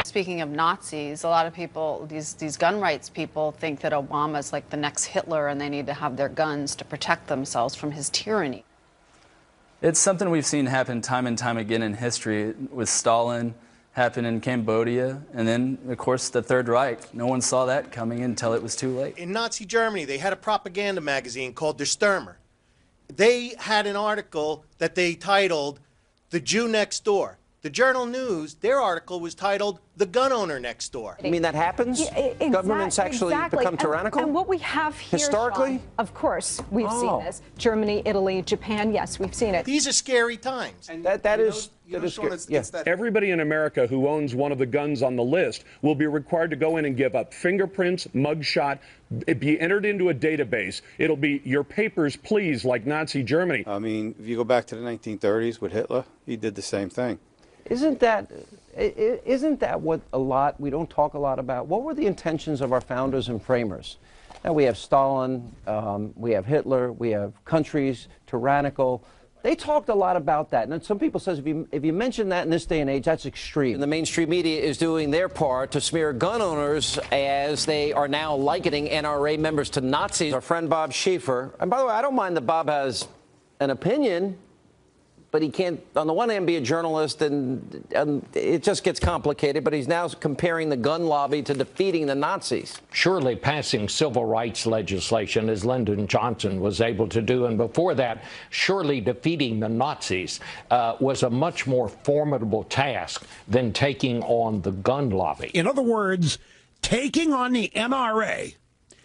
Speaking of Nazis, a lot of people, these gun rights people, think that Obama's like the next Hitler and they need to have their guns to protect themselves from his tyranny. It's something we've seen happen time and time again in history, with Stalin, happened in Cambodia, and then, of course, the Third Reich. No one saw that coming until it was too late. In Nazi Germany, they had a propaganda magazine called Der Stürmer. They had an article that they titled The Jew Next Door. The Journal News, their article was titled The Gun Owner Next Door. You mean that happens? Yeah, Governments actually become tyrannical? And what we have here, historically? Sean, of course, we've seen this. Germany, Italy, Japan, yes, we've seen it. These are scary times. And that is scary. Yes. Everybody in America who owns one of the guns on the list will be required to go in and give up fingerprints, mugshot, be entered into a database. It'll be your papers, please, like Nazi Germany. I mean, if you go back to the 1930s with Hitler, he did the same thing. Isn't that what we don't talk a lot about? What were the intentions of our founders and framers? Now we have Stalin, we have Hitler, we have countries, tyrannical. They talked a lot about that. And some people say if you mention that in this day and age, that's extreme. And the mainstream media is doing their part to smear gun owners as they are now likening NRA members to Nazis. Our friend Bob Schieffer, and by the way, I don't mind that Bob has an opinion, but he can't, on the one hand, be a journalist, and it just gets complicated. But he's now comparing the gun lobby to defeating the Nazis. Surely passing civil rights legislation, as Lyndon Johnson was able to do, and before that, surely defeating the Nazis was a much more formidable task than taking on the gun lobby. In other words, taking on the NRA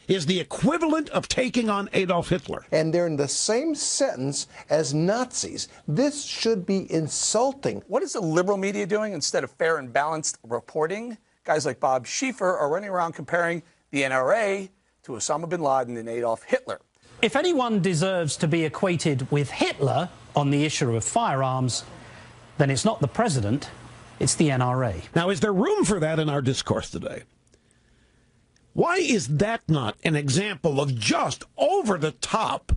is the equivalent of taking on Adolf Hitler. And they're in the same sentence as Nazis. This should be insulting. What is the liberal media doing instead of fair and balanced reporting? Guys like Bob Schieffer are running around comparing the NRA to Osama bin Laden and Adolf Hitler. If anyone deserves to be equated with Hitler on the issue of firearms, then it's not the president, it's the NRA. Now, is there room for that in our discourse today? Why is that not an example of just over-the-top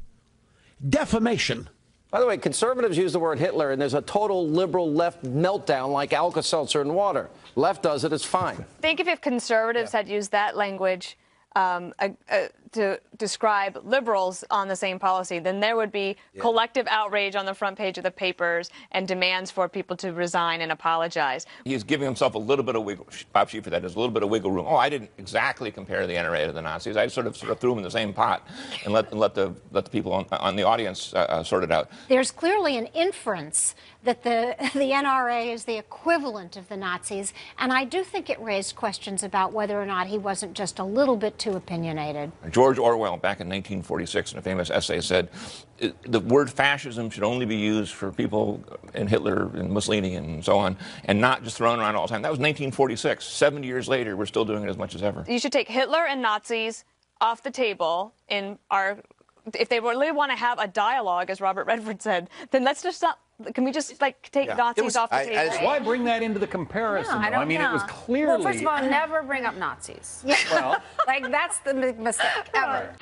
defamation? By the way, conservatives use the word Hitler, and there's a total liberal left meltdown like Alka-Seltzer in water. Left does it, it's fine. Think if conservatives had used that language to describe liberals on the same policy, then there would be collective outrage on the front page of the papers and demands for people to resign and apologize. He's giving himself a little bit of wiggle, Bob Schieffer, that is a little bit of wiggle room. Oh, I didn't exactly compare the NRA to the Nazis. I sort of threw them in the same pot and let the people on the audience sort it out. There's clearly an inference that the NRA is the equivalent of the Nazis, and I do think it raised questions about whether or not he wasn't just a little bit too opinionated. George Orwell, back in 1946, in a famous essay, said the word fascism should only be used for people in Hitler and Mussolini and so on, and not just thrown around all the time. That was 1946. 70 years later, we're still doing it as much as ever. You should take Hitler and Nazis off the table in our... If they really want to have a dialogue, as Robert Redford said, then let's just not... Can we just, take Nazis off the table? Why bring that into the comparison? No, I mean, it was clearly... Well, first of all, never bring up Nazis. Yeah. Well, that's the big mistake ever.